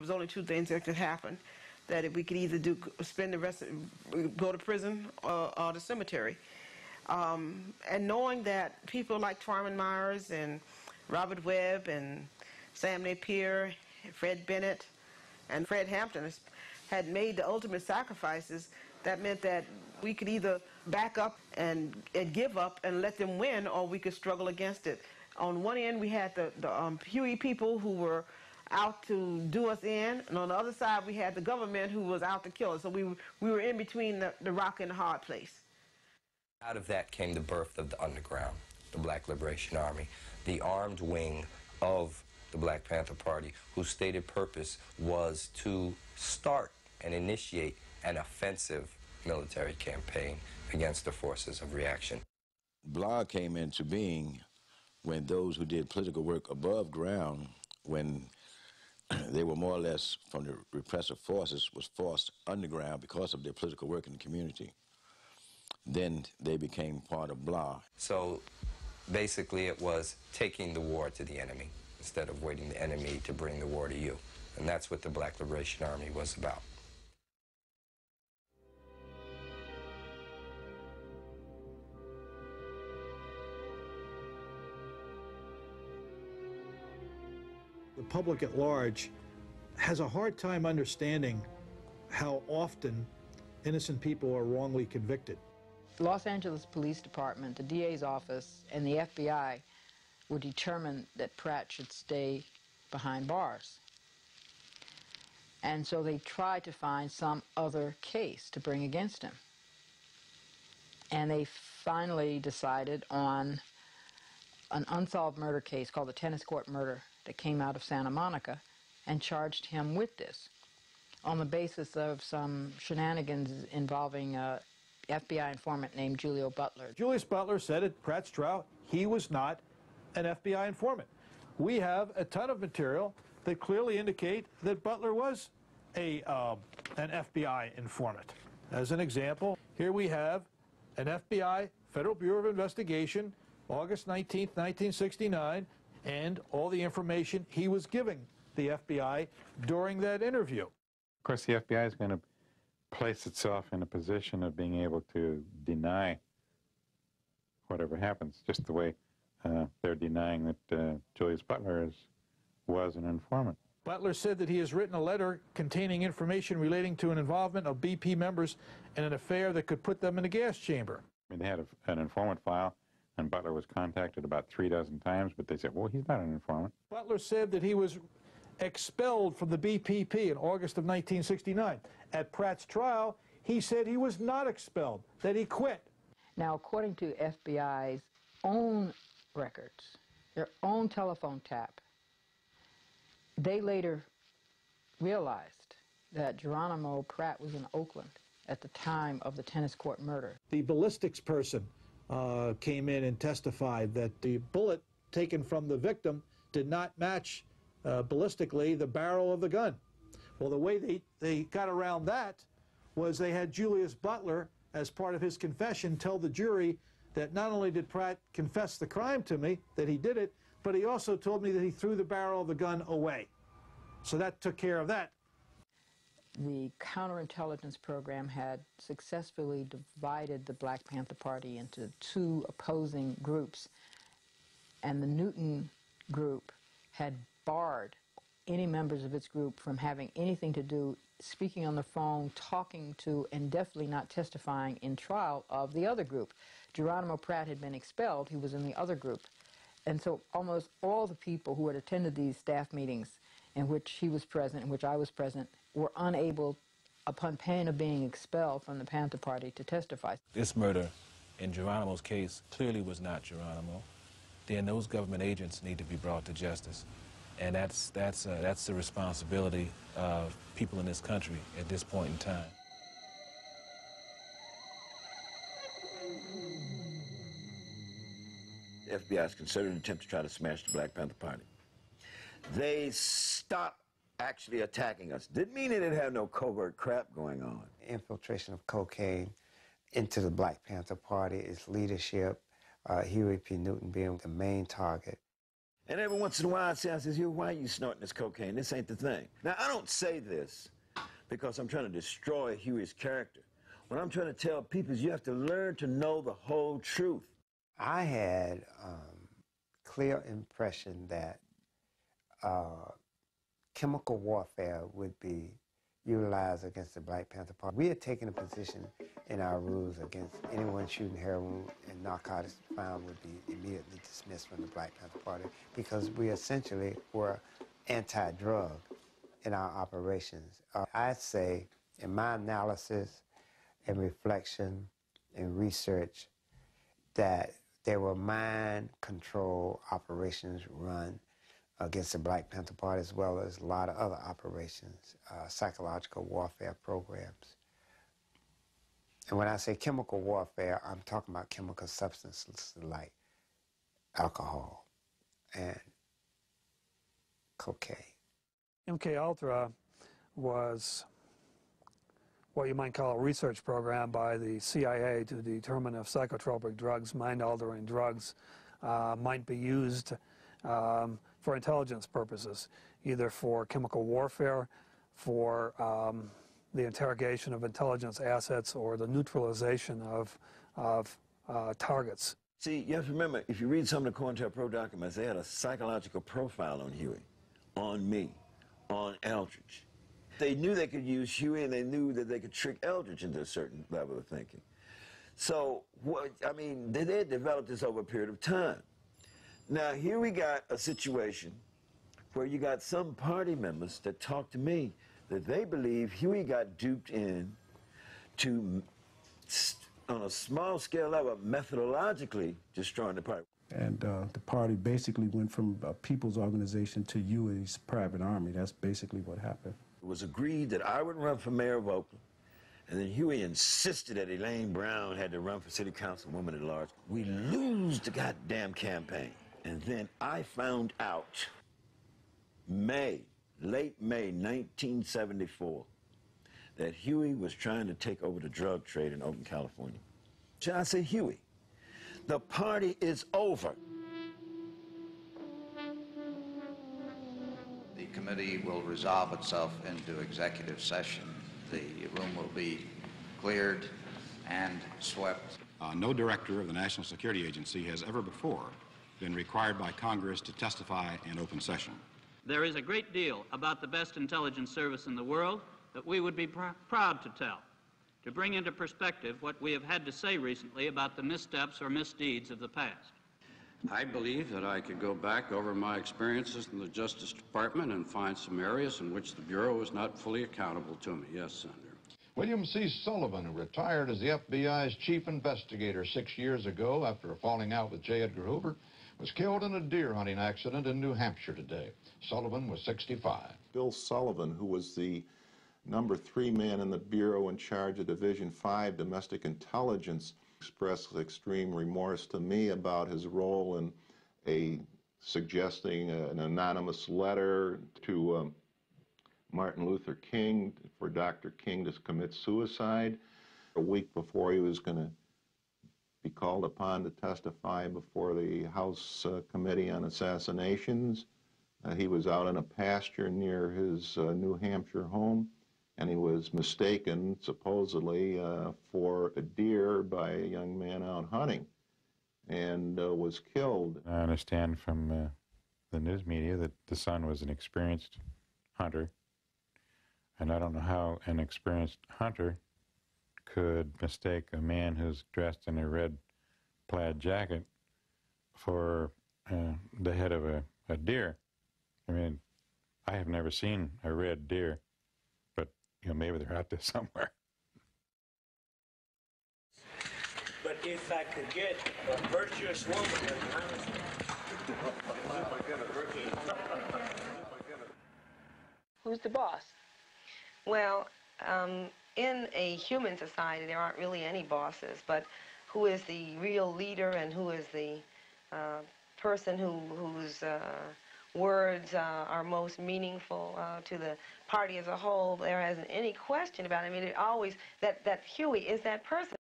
was only two things that could happen. That we could either spend the rest, go to prison or the cemetery. And knowing that people like Twyman Myers and Robert Webb and Sam Napier, Fred Bennett, and Fred Hampton had made the ultimate sacrifices, that meant that we could either back up and give up and let them win, or we could struggle against it. On one end, we had the Huey people who were out to do us in, and on the other side, we had the government who was out to kill us. So we were in between the rock and the hard place. Out of that came the birth of the underground, the Black Liberation Army, the armed wing of the Black Panther Party, whose stated purpose was to start and initiate an offensive military campaign against the forces of reaction. BLA came into being when those who did political work above ground, when they were more or less from the repressive forces, was forced underground because of their political work in the community. Then they became part of BLA. So basically it was taking the war to the enemy instead of waiting the enemy to bring the war to you. And that's what the Black Liberation Army was about. The public at large has a hard time understanding how often innocent people are wrongly convicted. The Los Angeles Police Department, the DA's office, and the FBI were determined that Pratt should stay behind bars. And so they tried to find some other case to bring against him. And they finally decided on an unsolved murder case called the tennis court murder that came out of Santa Monica, and charged him with this on the basis of some shenanigans involving a FBI informant named Julio Butler. Julius Butler said at Pratt's trial he was not an FBI informant. We have a ton of material that clearly indicate that Butler was an FBI informant. As an example, here we have an FBI Federal Bureau of Investigation, August 19th, 1969, and all the information he was giving the FBI during that interview. Of course, the FBI is going to place itself in a position of being able to deny whatever happens, just the way they're denying that Julius Butler was an informant. Butler said that he has written a letter containing information relating to an involvement of BP members in an affair that could put them in a gas chamber. I mean, they had an informant file, and Butler was contacted about 36 times, but they said, well, he's not an informant. Butler said that he was expelled from the BPP in August of 1969. At Pratt's trial, he said he was not expelled, that he quit. Now, according to FBI's own records, their own telephone tap, they later realized that Geronimo Pratt was in Oakland at the time of the tennis court murder. The ballistics person came in and testified that the bullet taken from the victim did not match ballistically the barrel of the gun. Well, the way they got around that was they had Julius Butler, as part of his confession, tell the jury that not only did Pratt confess the crime to me, that he did it, but he also told me that he threw the barrel of the gun away. So that took care of that. The counterintelligence program had successfully divided the Black Panther Party into two opposing groups, and the Newton group had barred any members of its group from having anything to do, speaking on the phone, talking to, and definitely not testifying in trial of the other group. Geronimo Pratt had been expelled. He was in the other group. And so almost all the people who had attended these staff meetings in which he was present, in which I was present, were unable, upon pain of being expelled from the Panther Party, to testify. This murder, in Geronimo's case, clearly was not Geronimo. Then those government agents need to be brought to justice. And that's the responsibility of people in this country at this point in time. The FBI is considered an attempt to try to smash the Black Panther Party. They stopped actually attacking us. Didn't mean they didn't have no covert crap going on. Infiltration of cocaine into the Black Panther Party, its leadership, Huey P. Newton being the main target. And every once in a while I says, "Huey, why are you snorting this cocaine? This ain't the thing." Now, I don't say this because I'm trying to destroy Huey's character. What I'm trying to tell people is you have to learn to know the whole truth. I had clear impression that chemical warfare would be utilized against the Black Panther Party. We had taken a position in our rules against anyone shooting heroin and narcotics found would be immediately dismissed from the Black Panther Party because we essentially were anti-drug in our operations. I'd say in my analysis and reflection and research that there were mind control operations run against the Black Panther Party, as well as a lot of other operations, psychological warfare programs. And when I say chemical warfare, I'm talking about chemical substances like alcohol and cocaine. MK-Ultra was what you might call a research program by the CIA to determine if psychotropic drugs, mind-altering drugs, might be used for intelligence purposes, either for chemical warfare, for the interrogation of intelligence assets, or the neutralization of targets. See, you have to remember, if you read some of the COINTELPRO documents, they had a psychological profile on Huey, on me, on Eldridge. They knew they could use Huey, and they knew that they could trick Eldridge into a certain level of thinking. So, I mean, they developed this over a period of time. Now, here we got a situation where you got some party members that talk to me that they believe Huey got duped in to, on a small scale level, methodologically destroying the party. And the party basically went from a people's organization to Huey's private army. That's basically what happened. It was agreed that I would run for mayor of Oakland, and then Huey insisted that Elaine Brown had to run for city councilwoman at large. We lose the goddamn campaign. And then I found out late May 1974, that Huey was trying to take over the drug trade in Oakland, California. So I said, Huey, the party is over. The committee will resolve itself into executive session. The room will be cleared and swept. No director of the National Security Agency has ever before been required by Congress to testify in open session. There is a great deal about the best intelligence service in the world that we would be proud to tell, to bring into perspective what we have had to say recently about the missteps or misdeeds of the past. I believe that I could go back over my experiences in the Justice Department and find some areas in which the Bureau is not fully accountable to me. Yes, Senator. William C. Sullivan, who retired as the FBI's chief investigator 6 years ago after a falling out with J. Edgar Hoover, was killed in a deer hunting accident in New Hampshire today. Sullivan was 65. Bill Sullivan, who was the number 3 man in the Bureau in charge of Division 5 Domestic Intelligence, expressed extreme remorse to me about his role in suggesting an anonymous letter to Martin Luther King for Dr. King to commit suicide. A week before he was going to be called upon to testify before the House Committee on Assassinations, he was out in a pasture near his New Hampshire home, and he was mistaken, supposedly, for a deer by a young man out hunting, and was killed. I understand from the news media that the son was an experienced hunter, and I don't know how an experienced hunter could mistake a man who's dressed in a red plaid jacket for the head of a deer. I mean, I have never seen a red deer, but you know, maybe they're out there somewhere. But if I could get a virtuous woman, who's the boss? Well, in a human society, there aren't really any bosses, but who is the real leader and who is the person whose words are most meaningful to the party as a whole, there isn't any question about it. I mean, it always, that Huey is that person.